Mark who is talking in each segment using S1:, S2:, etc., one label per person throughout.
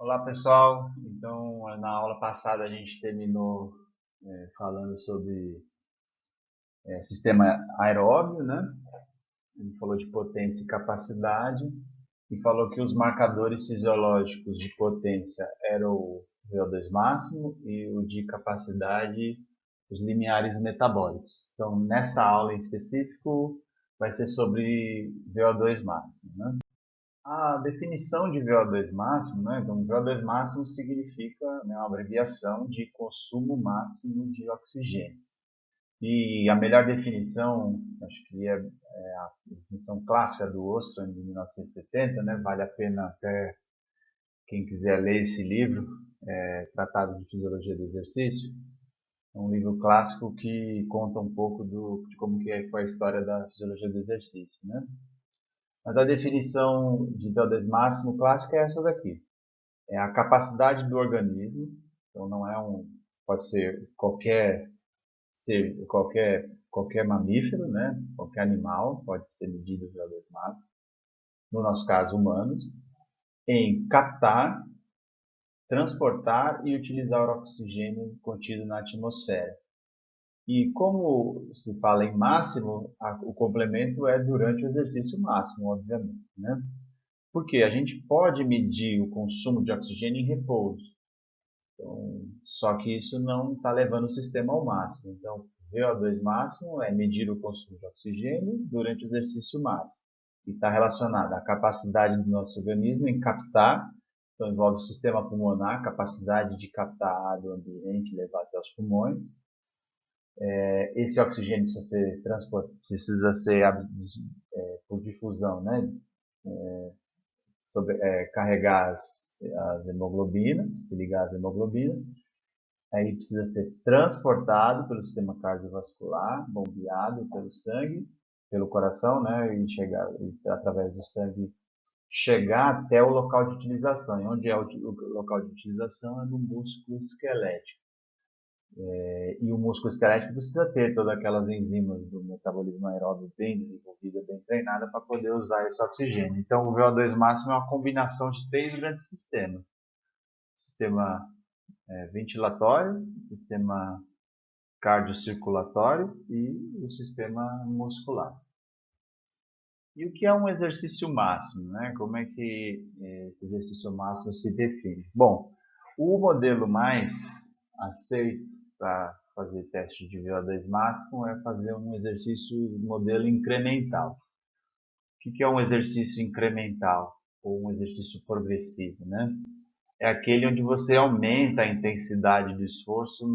S1: Olá pessoal, então na aula passada a gente terminou falando sobre sistema aeróbio, né? A gente falou de potência e capacidade e falou que os marcadores fisiológicos de potência eram o VO2 máximo e o de capacidade, os limiares metabólicos. Então nessa aula em específico vai ser sobre VO2 máximo, né? A definição de VO2 máximo, né? Então, VO2 máximo significa, né, uma abreviação de consumo máximo de oxigênio. E a melhor definição, acho que é a definição clássica do Ostrom de 1970, né? Vale a pena até quem quiser ler esse livro, Tratado de Fisiologia do Exercício. É um livro clássico que conta um pouco de como que foi a história da fisiologia do exercício, né? Mas a definição de VO2 máximo clássica é essa daqui. É a capacidade do organismo, então não é pode ser qualquer mamífero, né? Qualquer animal pode ser medido pela máximo, no nosso caso humanos, em captar, transportar e utilizar o oxigênio contido na atmosfera. E como se fala em máximo, o complemento é durante o exercício máximo, obviamente, né? Porque a gente pode medir o consumo de oxigênio em repouso. Então, só que isso não está levando o sistema ao máximo. Então, VO2 máximo é medir o consumo de oxigênio durante o exercício máximo. E está relacionado à capacidade do nosso organismo em captar, então envolve o sistema pulmonar, capacidade de captar ar do ambiente e levar até os pulmões. Esse oxigênio precisa ser por difusão, né? Carregar as hemoglobinas, se ligar às hemoglobinas. Aí precisa ser transportado pelo sistema cardiovascular, bombeado pelo sangue, pelo coração, né, através do sangue chegar até o local de utilização. E onde é o local de utilização? É no músculo esquelético. E o músculo esquelético precisa ter todas aquelas enzimas do metabolismo aeróbio bem desenvolvida, bem treinada para poder usar esse oxigênio. Então, o VO2 máximo é uma combinação de três grandes sistemas: sistema ventilatório, sistema cardiocirculatório e o sistema muscular. E o que é um exercício máximo, né? Como é que esse exercício máximo se define? Bom, o modelo mais aceito para fazer teste de VO2 máximo é fazer um exercício modelo incremental. O que é um exercício incremental ou um exercício progressivo, né? É aquele onde você aumenta a intensidade do esforço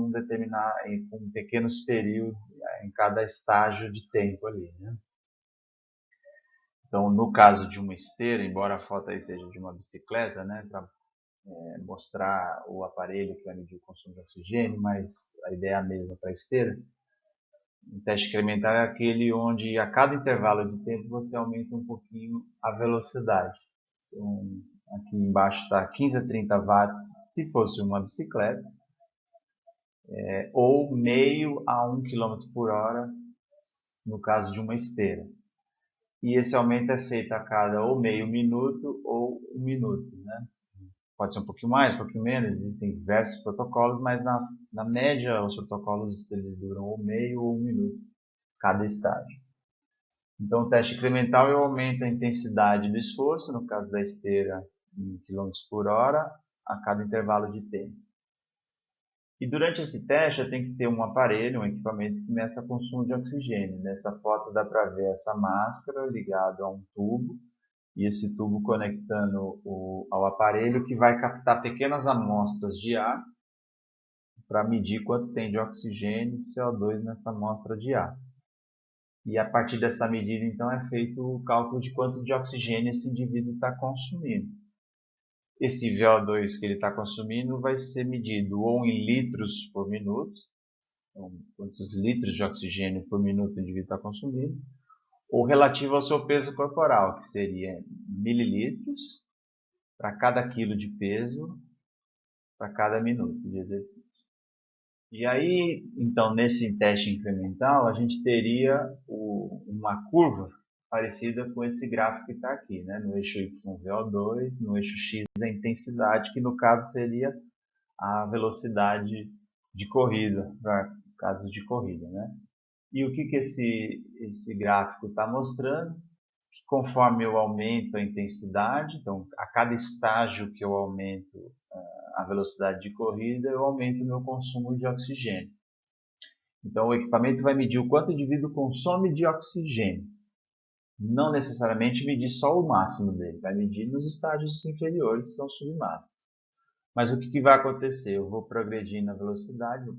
S1: com pequenos períodos em cada estágio de tempo ali, né? Então, no caso de uma esteira, embora a foto aí seja de uma bicicleta, né, para mostrar o aparelho que vai medir o consumo de oxigênio, mas a ideia é a mesma para a esteira. O teste incremental é aquele onde a cada intervalo de tempo você aumenta um pouquinho a velocidade. Então, aqui embaixo está 15 a 30 watts se fosse uma bicicleta, ou meio a 1 km por hora no caso de uma esteira. E esse aumento é feito a cada ou meio minuto ou 1 minuto, né? Pode ser um pouquinho mais, um pouquinho menos, existem diversos protocolos, mas na média os protocolos eles duram ou meio ou 1 minuto, cada estágio. Então o teste incremental eu aumento a intensidade do esforço, no caso da esteira em km por hora, a cada intervalo de tempo. E durante esse teste eu tenho que ter um aparelho, um equipamento que meça o consumo de oxigênio. Nessa foto dá para ver essa máscara ligada a um tubo, e esse tubo conectando ao aparelho que vai captar pequenas amostras de ar para medir quanto tem de oxigênio e de CO2 nessa amostra de ar. E a partir dessa medida, então, é feito o cálculo de quanto de oxigênio esse indivíduo está consumindo. Esse VO2 que ele está consumindo vai ser medido ou em litros por minuto, então, quantos litros de oxigênio por minuto o indivíduo está consumindo, ou relativo ao seu peso corporal, que seria mililitros para cada quilo de peso para cada minuto de exercício. E aí, então, nesse teste incremental, a gente teria uma curva parecida com esse gráfico que está aqui, né? No eixo Y VO2, no eixo X a intensidade, que no caso seria a velocidade de corrida, para casos de corrida, né? E o que esse gráfico está mostrando? Que conforme eu aumento a intensidade, então a cada estágio que eu aumento a velocidade de corrida, eu aumento o meu consumo de oxigênio. Então o equipamento vai medir o quanto o indivíduo consome de oxigênio. Não necessariamente medir só o máximo dele, vai medir nos estágios inferiores, que são submáximos. Mas o que vai acontecer? Eu vou progredindo na velocidade,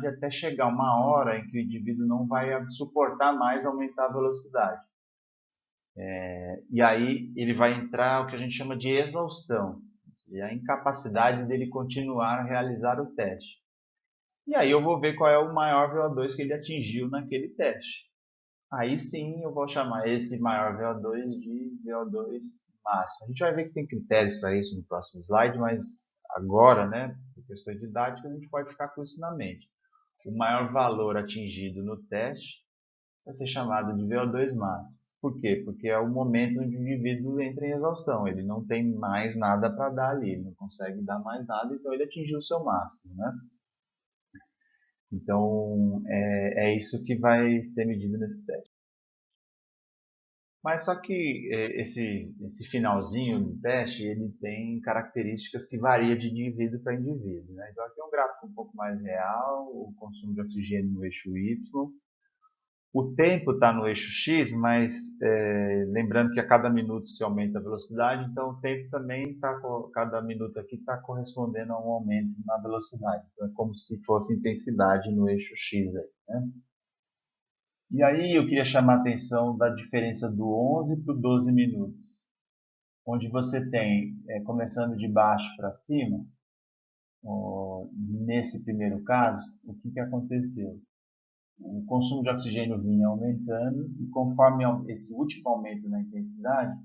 S1: até chegar uma hora em que o indivíduo não vai suportar mais aumentar a velocidade. E aí ele vai entrar o que a gente chama de exaustão, a incapacidade dele continuar a realizar o teste. E aí eu vou ver qual é o maior VO2 que ele atingiu naquele teste. Aí sim eu vou chamar esse maior VO2 de VO2 máximo. A gente vai ver que tem critérios para isso no próximo slide, mas agora, né, por questões didáticas, a gente pode ficar com isso na mente. O maior valor atingido no teste vai ser chamado de VO2 máximo. Por quê? Porque é o momento onde o indivíduo entra em exaustão. Ele não tem mais nada para dar ali, ele não consegue dar mais nada, então ele atingiu o seu máximo, né? Então, é isso que vai ser medido nesse teste. Mas só que esse finalzinho do teste, ele tem características que variam de indivíduo para indivíduo, né? Então aqui é um gráfico um pouco mais real, o consumo de oxigênio no eixo Y. O tempo está no eixo X, mas lembrando que a cada minuto se aumenta a velocidade, então o tempo também cada minuto aqui está correspondendo a um aumento na velocidade. Então é como se fosse intensidade no eixo X aí, né? E aí eu queria chamar a atenção da diferença do 11 para o 12 minutos, onde você tem, começando de baixo para cima, nesse primeiro caso, o que aconteceu? O consumo de oxigênio vinha aumentando e conforme esse último aumento na intensidade,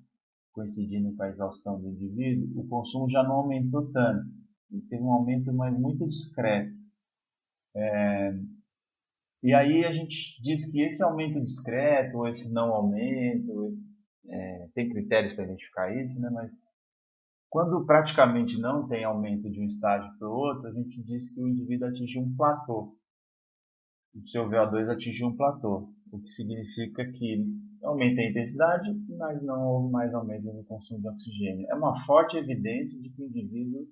S1: coincidindo com a exaustão do indivíduo, o consumo já não aumentou tanto. Ele teve um aumento, mas muito discreto. E aí a gente diz que esse aumento discreto, ou esse não aumento, tem critérios para identificar isso, né? Mas quando praticamente não tem aumento de um estágio para o outro, a gente diz que o indivíduo atingiu um platô. O seu VO2 atingiu um platô, o que significa que aumenta a intensidade, mas não houve mais aumento no consumo de oxigênio. É uma forte evidência de que o indivíduo,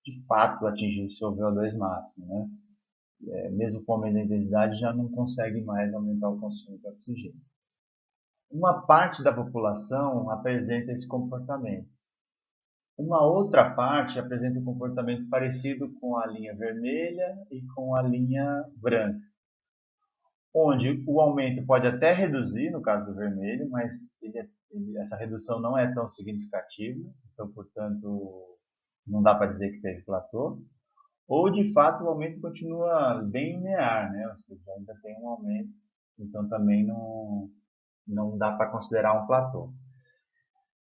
S1: de fato, atingiu o seu VO2 máximo, né? Mesmo com aumento da intensidade, já não consegue mais aumentar o consumo de oxigênio. Uma parte da população apresenta esse comportamento. Uma outra parte apresenta um comportamento parecido com a linha vermelha e com a linha branca, onde o aumento pode até reduzir, no caso do vermelho, mas essa redução não é tão significativa, então, portanto, não dá para dizer que teve platô. Ou, de fato, o aumento continua bem linear, né? Ou seja, ainda tem um aumento, então também não dá para considerar um platô.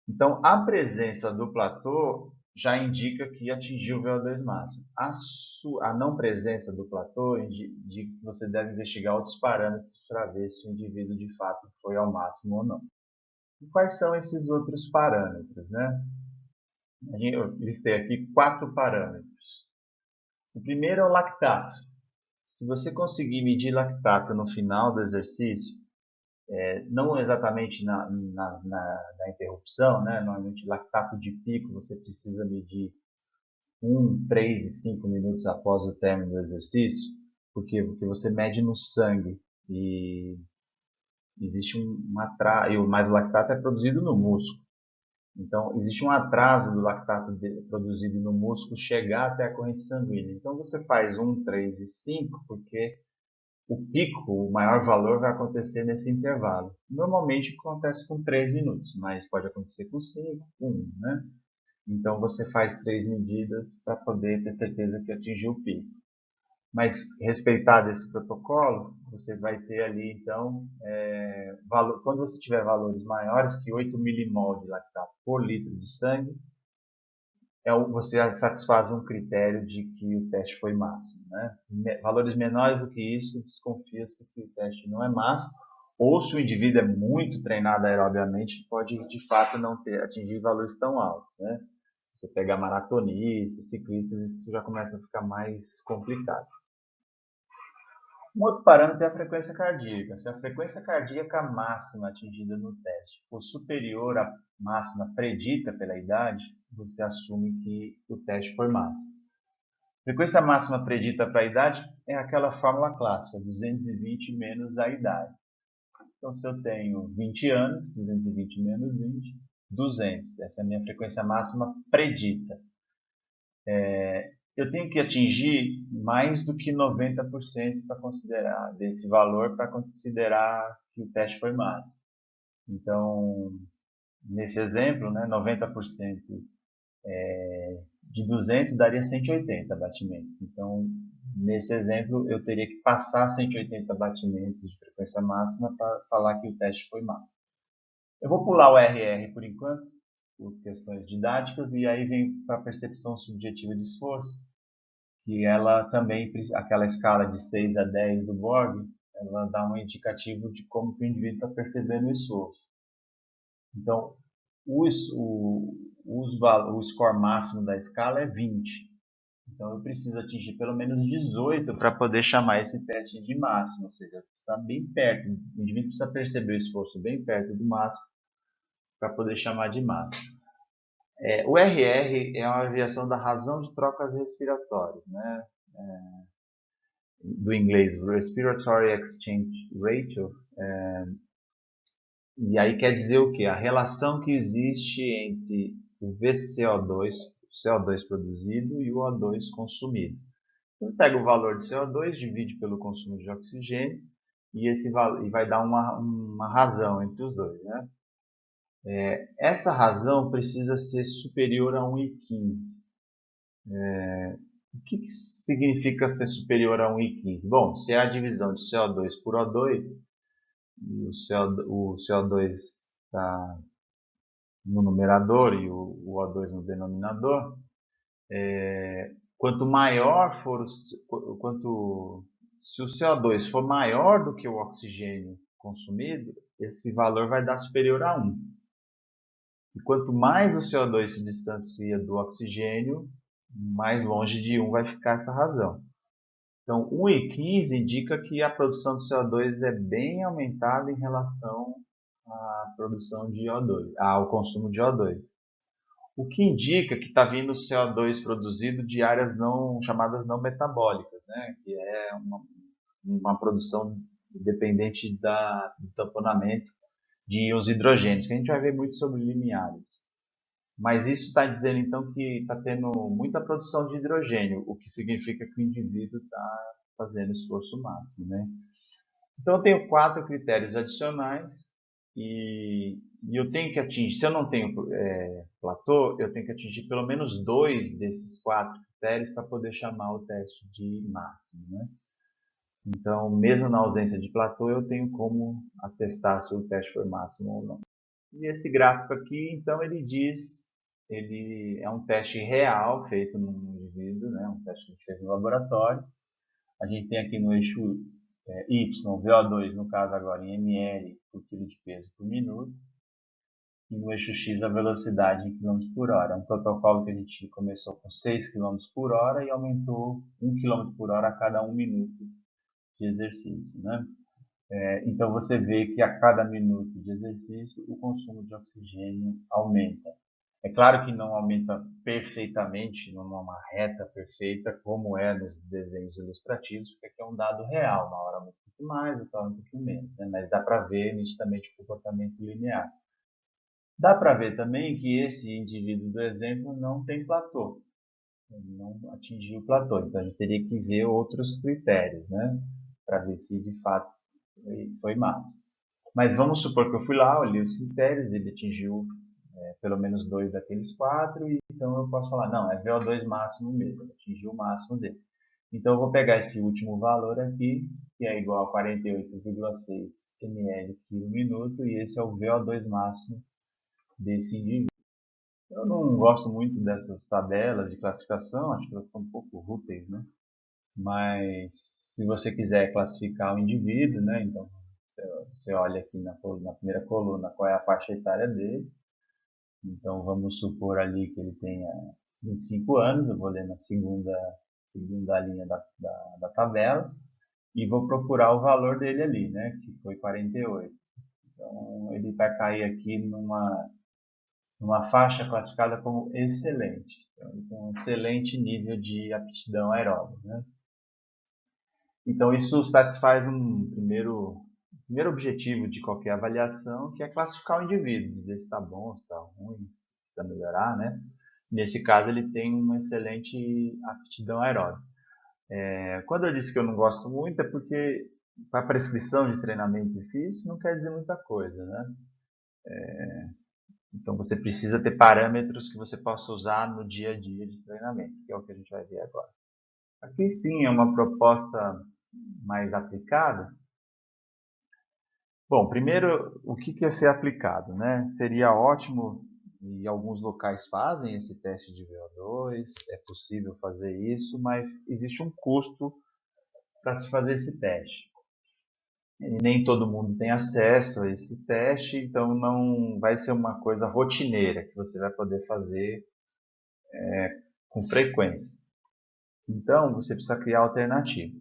S1: Então, a presença do platô já indica que atingiu o VO2 máximo. A não presença do platô indica que você deve investigar outros parâmetros para ver se o indivíduo de fato foi ao máximo ou não. E quais são esses outros parâmetros, né? Eu listei aqui 4 parâmetros. O primeiro é o lactato. Se você conseguir medir lactato no final do exercício, não exatamente na interrupção, né? Normalmente lactato de pico você precisa medir 1, 3 e 5 minutos após o término do exercício. Por quê? Porque você mede no sangue e existe um atraso, mas o lactato é produzido no músculo. Então, existe um atraso do lactato produzido no músculo chegar até a corrente sanguínea. Então, você faz 1, 3 e 5, porque o pico, o maior valor, vai acontecer nesse intervalo. Normalmente acontece com 3 minutos, mas pode acontecer com 5, com 1, né? Então você faz 3 medidas para poder ter certeza que atingiu o pico. Mas respeitado esse protocolo, você vai ter ali então, quando você tiver valores maiores que 8 milimol de lactato por litro de sangue, você satisfaz um critério de que o teste foi máximo, né? Valores menores do que isso, desconfia-se que o teste não é máximo, Ou se o indivíduo é muito treinado aerobiamente, pode de fato não atingir valores tão altos, né? Você pegar maratonistas, ciclistas, isso já começa a ficar mais complicado. Um outro parâmetro é a frequência cardíaca. Se a frequência cardíaca máxima atingida no teste for superior à máxima predita pela idade, você assume que o teste foi máximo. Frequência máxima predita para a idade é aquela fórmula clássica, 220 menos a idade. Então, se eu tenho 20 anos, 220 menos 20, 200. Essa é a minha frequência máxima predita. Eu tenho que atingir mais do que 90% para considerar desse valor para considerar que o teste foi máximo. Então, nesse exemplo, né, 90% de 200 daria 180 batimentos. Então, nesse exemplo, eu teria que passar 180 batimentos de frequência máxima para falar que o teste foi máximo. Eu vou pular o RR por enquanto, por questões didáticas, e aí vem para a percepção subjetiva de esforço, que ela também, aquela escala de 6 a 10 do Borg, ela dá um indicativo de como que o indivíduo está percebendo o esforço. Então, o score máximo da escala é 20. Então, eu preciso atingir pelo menos 18 para poder chamar esse teste de máximo, ou seja, está bem perto. O indivíduo precisa perceber o esforço bem perto do máximo para poder chamar de máximo. O RR é uma abreviação da razão de trocas respiratórias, né? Do inglês Respiratory Exchange Ratio, e aí quer dizer o quê? A relação que existe entre o VCO2, o CO2 produzido e o O2 consumido. Então, pega o valor de CO2, divide pelo consumo de oxigênio e vai dar uma razão entre os dois, né? Essa razão precisa ser superior a 1,15. O que significa ser superior a 1,15? Bom, se é a divisão de CO2 por O2, e o CO2 está no numerador e o O2 no denominador, quanto maior for se o CO2 for maior do que o oxigênio consumido, esse valor vai dar superior a 1. E quanto mais o CO2 se distancia do oxigênio, mais longe de 1 vai ficar essa razão. Então, 1,15 indica que a produção de CO2 é bem aumentada em relação à produção de O2, ao consumo de O2. O que indica que está vindo CO2 produzido de áreas chamadas não metabólicas, né? Que é uma produção dependente do tamponamento de íons hidrogênios, que a gente vai ver muito sobre limiares. Mas isso está dizendo então que está tendo muita produção de hidrogênio, o que significa que o indivíduo está fazendo esforço máximo, né? Então eu tenho 4 critérios adicionais e eu tenho que atingir, se eu não tenho platô, eu tenho que atingir pelo menos 2 desses 4 critérios para poder chamar o teste de máximo, né? Então, mesmo na ausência de platô, eu tenho como atestar se o teste foi máximo ou não. E esse gráfico aqui, então, ele é um teste real feito num indivíduo, né? Um teste que a gente fez no laboratório. A gente tem aqui no eixo Y, VO2, no caso agora em ml por quilo de peso por minuto, e no eixo X a velocidade em km por hora. É um protocolo que a gente começou com 6 km por hora e aumentou 1 km por hora a cada 1 minuto de exercício, né? Então você vê que a cada minuto de exercício o consumo de oxigênio aumenta. É claro que não aumenta perfeitamente, numa reta perfeita, como é nos desenhos ilustrativos, porque aqui é um dado real, uma hora aumenta um pouquinho mais, outra hora um pouquinho menos, né? Mas dá para ver nitidamente o comportamento linear. Dá para ver também que esse indivíduo do exemplo não tem platô, ele não atingiu o platô, então a gente teria que ver outros critérios, né? Para ver se de fato foi máximo. Mas vamos supor que eu fui lá, olhei os critérios, ele atingiu pelo menos 2 daqueles 4, e então eu posso falar, não, é VO2 máximo mesmo, ele atingiu o máximo dele. Então eu vou pegar esse último valor aqui, que é igual a 48,6 ml por minuto, e esse é o VO2 máximo desse indivíduo. Eu não gosto muito dessas tabelas de classificação, acho que elas estão um pouco úteis, né? Mas se você quiser classificar o indivíduo, né, então Você olha aqui na primeira coluna qual é a faixa etária dele. Então vamos supor ali que ele tenha 25 anos, eu vou ler na segunda linha da tabela e vou procurar o valor dele ali, né, que foi 48. Então ele vai cair aqui numa faixa classificada como excelente. Então, ele tem um excelente nível de aptidão aeróbica, né? Então isso satisfaz um primeiro objetivo de qualquer avaliação, que é classificar o indivíduo, dizer se está bom, se está ruim, se precisa melhorar, né? Nesse caso ele tem uma excelente aptidão aeróbica. Quando eu disse que eu não gosto muito é porque para a prescrição de treinamento em si, isso não quer dizer muita coisa, né? Então você precisa ter parâmetros que você possa usar no dia a dia de treinamento, que é o que a gente vai ver agora. Aqui sim é uma proposta mais aplicada. Bom, primeiro, o que é ser aplicado, né? Seria ótimo, e alguns locais fazem esse teste de VO2, é possível fazer isso, mas existe um custo para se fazer esse teste. E nem todo mundo tem acesso a esse teste, então não vai ser uma coisa rotineira que você vai poder fazer com frequência. Então, você precisa criar alternativa.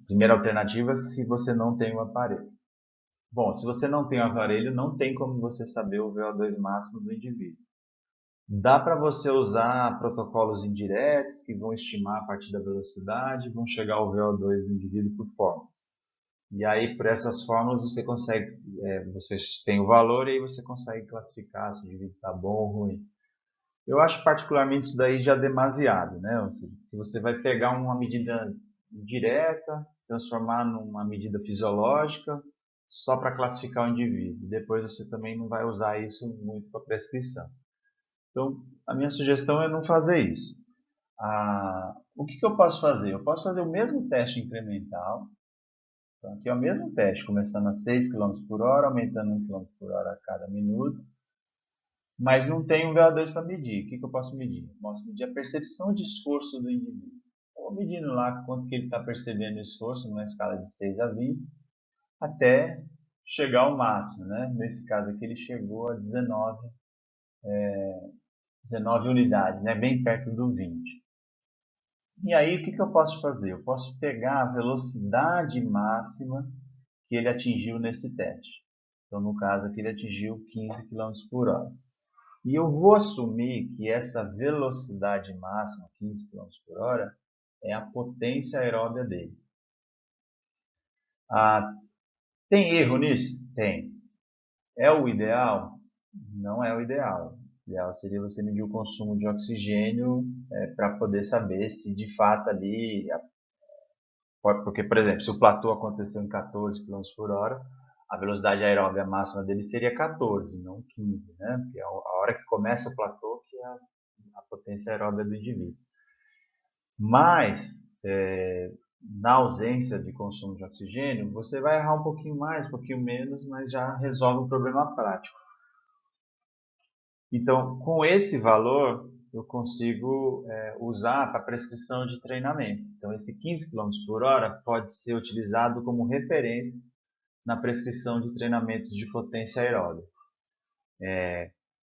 S1: Primeira alternativa, se você não tem um aparelho. Bom, se você não tem um aparelho, não tem como você saber o VO2 máximo do indivíduo. Dá para você usar protocolos indiretos que vão estimar a partir da velocidade, vão chegar ao VO2 do indivíduo por fórmulas. E aí, por essas fórmulas, você consegue, você tem o valor e aí você consegue classificar se o indivíduo está bom ou ruim. Eu acho particularmente isso daí já demasiado, né? Ou seja, que você vai pegar uma medida direta, transformar numa medida fisiológica, só para classificar o indivíduo. Depois você também não vai usar isso muito para prescrição. Então, a minha sugestão é não fazer isso. O que eu posso fazer? Eu posso fazer o mesmo teste incremental. Então, aqui é o mesmo teste, começando a 6 km por hora, aumentando 1 km por hora a cada minuto. Mas não tem um VO2 para medir. O que eu posso medir? Eu posso medir a percepção de esforço do indivíduo. Estou medindo lá quanto que ele está percebendo o esforço numa escala de 6 a 20, até chegar ao máximo, né? Nesse caso aqui ele chegou a 19 unidades, né? Bem perto do 20. E aí o que eu posso fazer? Eu posso pegar a velocidade máxima que ele atingiu nesse teste. Então no caso aqui ele atingiu 15 km por hora. E eu vou assumir que essa velocidade máxima, 15 km por hora, é a potência aeróbia dele. Ah, tem erro nisso? Tem. É o ideal? Não é o ideal. O ideal seria você medir o consumo de oxigênio para poder saber se de fato ali... Porque, por exemplo, se o platô aconteceu em 14 km por hora, a velocidade aeróbia máxima dele seria 14, não 15, né? Porque é a hora que começa o platô que é a potência aeróbia do indivíduo. Mas, na ausência de consumo de oxigênio, você vai errar um pouquinho mais, um pouquinho menos, mas já resolve o problema prático. Então, com esse valor, eu consigo usar para prescrição de treinamento. Então, esse 15 km por hora pode ser utilizado como referência na prescrição de treinamentos de potência aeróbica.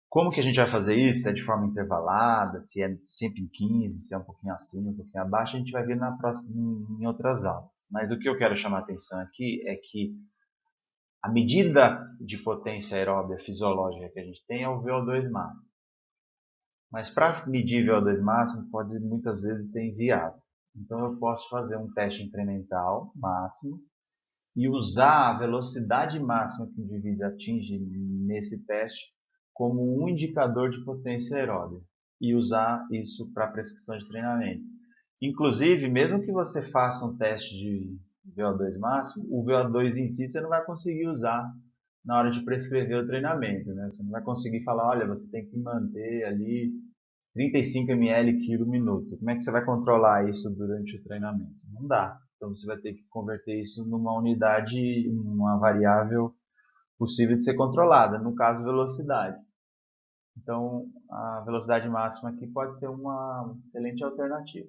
S1: Como que a gente vai fazer isso? Se é de forma intervalada, se é sempre em 15, se é um pouquinho acima, um pouquinho abaixo, a gente vai ver em outras aulas. Mas o que eu quero chamar a atenção aqui é que a medida de potência aeróbia fisiológica que a gente tem é o VO2 máximo. Mas para medir VO2 máximo pode muitas vezes ser inviável. Então eu posso fazer um teste incremental máximo e usar a velocidade máxima que o indivíduo atinge nesse teste como um indicador de potência aeróbica e usar isso para prescrição de treinamento. Inclusive, mesmo que você faça um teste de VO2 máximo, o VO2 em si você não vai conseguir usar na hora de prescrever o treinamento, né? Você não vai conseguir falar, olha, você tem que manter ali 35 ml quilo minuto. Como é que você vai controlar isso durante o treinamento? Não dá. Então você vai ter que converter isso numa unidade, uma variável possível de ser controlada, no caso velocidade. Então a velocidade máxima aqui pode ser uma excelente alternativa.